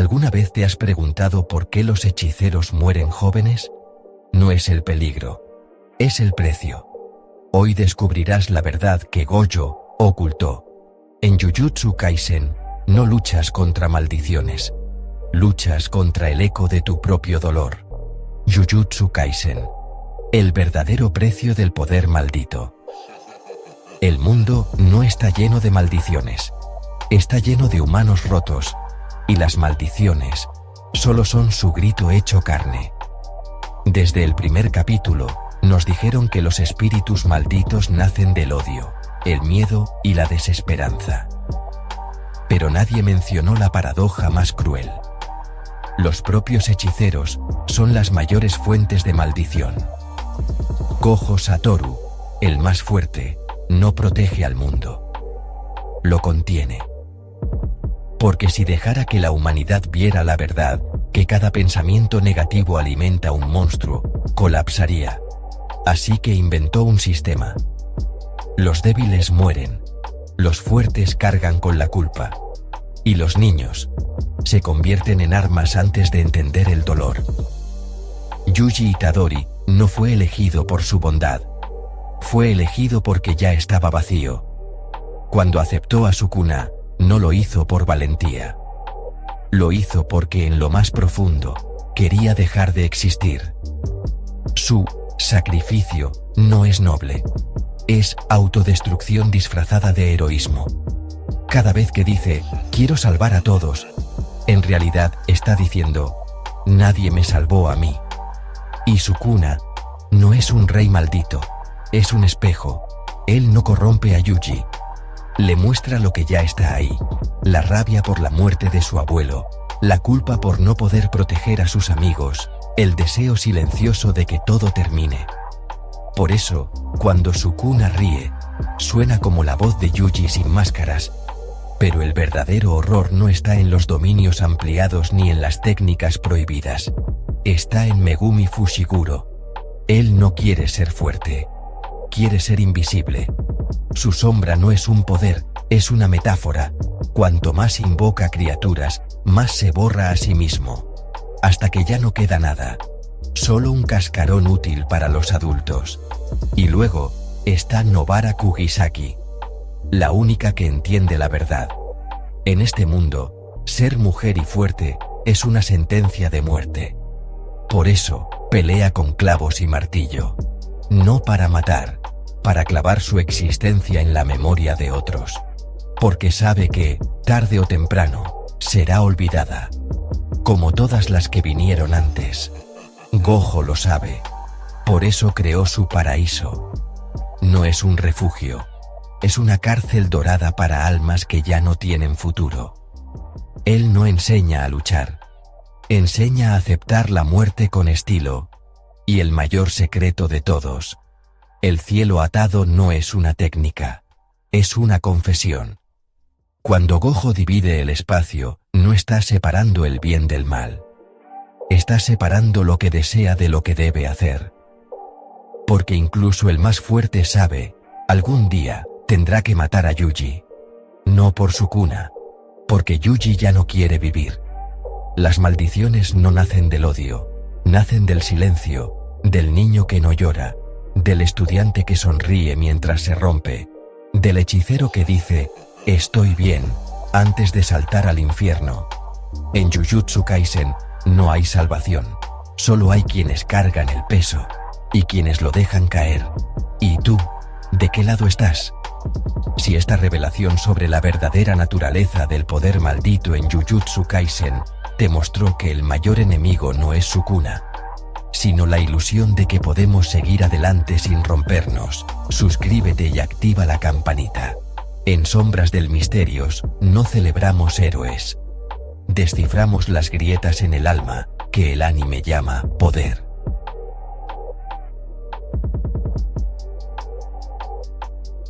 ¿Alguna vez te has preguntado por qué los hechiceros mueren jóvenes? No es el peligro, es el precio. Hoy descubrirás la verdad que Gojo ocultó. En Jujutsu Kaisen, no luchas contra maldiciones, luchas contra el eco de tu propio dolor. Jujutsu Kaisen, el verdadero precio del poder maldito. El mundo no está lleno de maldiciones, está lleno de humanos rotos, y las maldiciones solo son su grito hecho carne. Desde el primer capítulo, nos dijeron que los espíritus malditos nacen del odio, el miedo y la desesperanza. Pero nadie mencionó la paradoja más cruel. Los propios hechiceros son las mayores fuentes de maldición. Gojo Satoru, el más fuerte, no protege al mundo. Lo contiene. Porque si dejara que la humanidad viera la verdad, que cada pensamiento negativo alimenta un monstruo, colapsaría. Así que inventó un sistema. Los débiles mueren, los fuertes cargan con la culpa, y los niños se convierten en armas antes de entender el dolor. Yuji Itadori no fue elegido por su bondad, fue elegido porque ya estaba vacío. Cuando aceptó a Sukuna, no lo hizo por valentía. Lo hizo porque en lo más profundo quería dejar de existir. Su sacrificio no es noble, es autodestrucción disfrazada de heroísmo. Cada vez que dice, quiero salvar a todos, en realidad está diciendo, nadie me salvó a mí. Y Sukuna no es un rey maldito, es un espejo. Él no corrompe a Yuji. Le muestra lo que ya está ahí, la rabia por la muerte de su abuelo, la culpa por no poder proteger a sus amigos, el deseo silencioso de que todo termine. Por eso, cuando Sukuna ríe, suena como la voz de Yuji sin máscaras, pero el verdadero horror no está en los dominios ampliados ni en las técnicas prohibidas, está en Megumi Fushiguro. Él no quiere ser fuerte, quiere ser invisible. Su sombra no es un poder, es una metáfora. Cuanto más invoca criaturas, más se borra a sí mismo, hasta que ya no queda nada, solo un cascarón útil para los adultos. Y luego está Nobara Kugisaki, la única que entiende la verdad. En este mundo, ser mujer y fuerte es una sentencia de muerte. Por eso, pelea con clavos y martillo, no para matar, para clavar su existencia en la memoria de otros. Porque sabe que, tarde o temprano, será olvidada. Como todas las que vinieron antes. Gojo lo sabe. Por eso creó su paraíso. No es un refugio. Es una cárcel dorada para almas que ya no tienen futuro. Él no enseña a luchar. Enseña a aceptar la muerte con estilo. Y el mayor secreto de todos. El cielo atado no es una técnica, es una confesión. Cuando Gojo divide el espacio, no está separando el bien del mal. Está separando lo que desea de lo que debe hacer. Porque incluso el más fuerte sabe, algún día, tendrá que matar a Yuji. No por Sukuna, porque Yuji ya no quiere vivir. Las maldiciones no nacen del odio, nacen del silencio, del niño que no llora, del estudiante que sonríe mientras se rompe, del hechicero que dice, estoy bien, antes de saltar al infierno. En Jujutsu Kaisen, no hay salvación, solo hay quienes cargan el peso, y quienes lo dejan caer. ¿Y tú? ¿De qué lado estás? Si esta revelación sobre la verdadera naturaleza del poder maldito en Jujutsu Kaisen te mostró que el mayor enemigo no es Sukuna, sino la ilusión de que podemos seguir adelante sin rompernos, suscríbete y activa la campanita. En Sombras del Misterios, no celebramos héroes. Desciframos las grietas en el alma, que el anime llama poder.